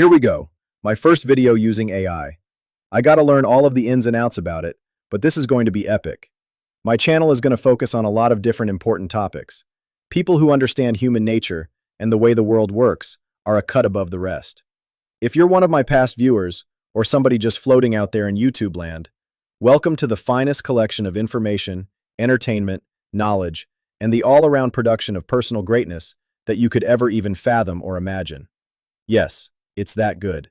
Here we go. My first video using AI. I gotta learn all of the ins and outs about it, but this is going to be epic. My channel is going to focus on a lot of different important topics. People who understand human nature and the way the world works are a cut above the rest. If you're one of my past viewers, or somebody just floating out there in YouTube land, welcome to the finest collection of information, entertainment, knowledge, and the all-around production of personal greatness that you could ever even fathom or imagine. Yes, it's that good.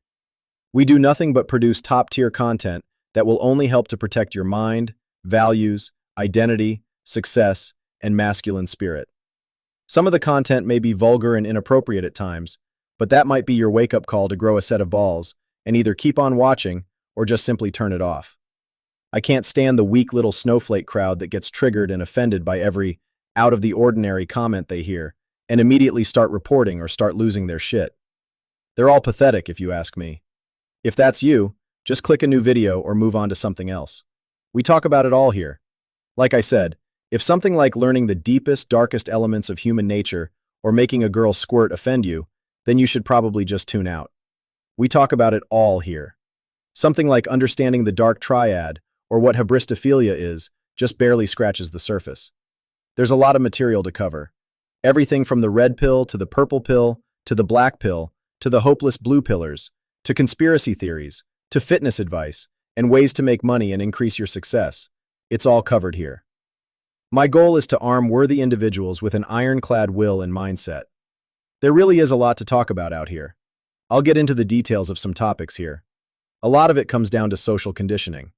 We do nothing but produce top-tier content that will only help to protect your mind, values, identity, success, and masculine spirit. Some of the content may be vulgar and inappropriate at times, but that might be your wake-up call to grow a set of balls and either keep on watching or just simply turn it off. I can't stand the weak little snowflake crowd that gets triggered and offended by every out-of-the-ordinary comment they hear and immediately start reporting or start losing their shit. They're all pathetic, if you ask me. If that's you, just click a new video or move on to something else. We talk about it all here. Like I said, if something like learning the deepest, darkest elements of human nature or making a girl squirt offend you, then you should probably just tune out. We talk about it all here. Something like understanding the dark triad or what hybristophilia is just barely scratches the surface. There's a lot of material to cover. Everything from the red pill to the purple pill to the black pill to the hopeless blue pillars to conspiracy theories to fitness advice and ways to make money and increase your success. It's all covered here. My goal is to arm worthy individuals with an ironclad will and mindset. There really is a lot to talk about out here. I'll get into the details of some topics here. A lot of it comes down to social conditioning.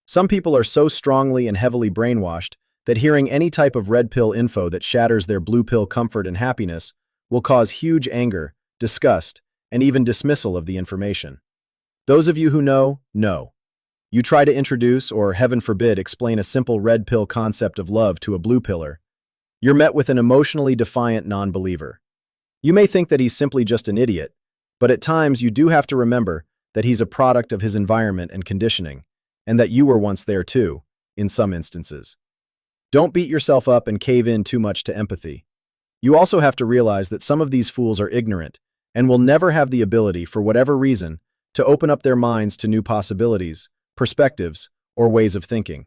Some people are so strongly and heavily brainwashed that hearing any type of red pill info that shatters their blue pill comfort and happiness will cause huge anger, disgust, and even dismissal of the information. Those of you who know. You try to introduce, or heaven forbid, explain a simple red pill concept of love to a blue pillar. You're met with an emotionally defiant non-believer. You may think that he's simply just an idiot, but at times you do have to remember that he's a product of his environment and conditioning, and that you were once there too, in some instances. Don't beat yourself up and cave in too much to empathy. You also have to realize that some of these fools are ignorant and will never have the ability, for whatever reason, to open up their minds to new possibilities, perspectives, or ways of thinking.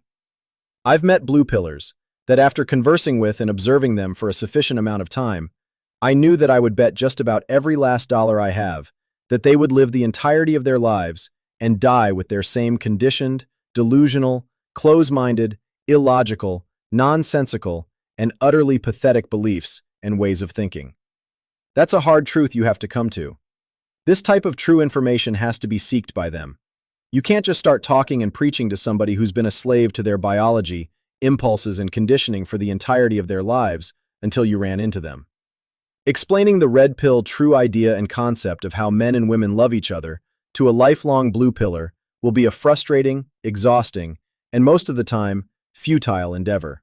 I've met blue pillars that after conversing with and observing them for a sufficient amount of time, I knew that I would bet just about every last dollar I have that they would live the entirety of their lives and die with their same conditioned, delusional, close-minded, illogical, nonsensical, and utterly pathetic beliefs and ways of thinking. That's a hard truth you have to come to. This type of true information has to be sought by them. You can't just start talking and preaching to somebody who's been a slave to their biology, impulses, and conditioning for the entirety of their lives until you ran into them. Explaining the red pill true idea and concept of how men and women love each other to a lifelong blue pillar will be a frustrating, exhausting, and most of the time, futile endeavor.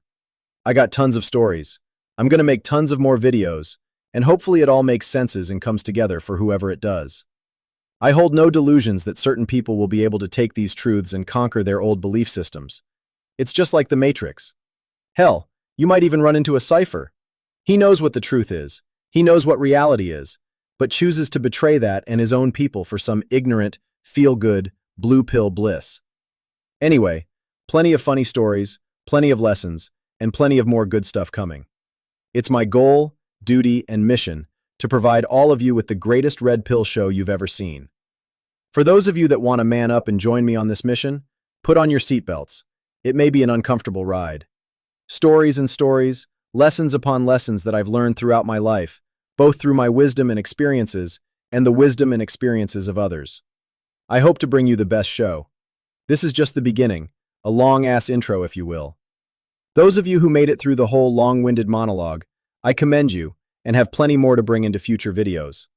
I got tons of stories. I'm going to make tons of more videos, and hopefully it all makes senses and comes together for whoever it does. I hold no delusions that certain people will be able to take these truths and conquer their old belief systems. It's just like the Matrix. Hell, you might even run into a cipher. He knows what the truth is. He knows what reality is, but chooses to betray that and his own people for some ignorant, feel-good, blue pill bliss. Anyway, plenty of funny stories, plenty of lessons, and plenty of more good stuff coming. It's my goal, duty, and mission to provide all of you with the greatest red pill show you've ever seen. For those of you that want to man up and join me on this mission, put on your seatbelts. It may be an uncomfortable ride. Stories and stories, lessons upon lessons that I've learned throughout my life, both through my wisdom and experiences and the wisdom and experiences of others. I hope to bring you the best show. This is just the beginning, a long-ass intro, if you will. Those of you who made it through the whole long-winded monologue, I commend you and have plenty more to bring into future videos.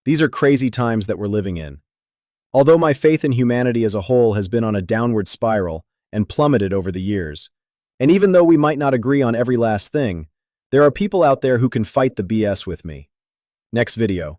These are crazy times that we're living in. Although my faith in humanity as a whole has been on a downward spiral and plummeted over the years, and even though we might not agree on every last thing, there are people out there who can fight the BS with me. Next video.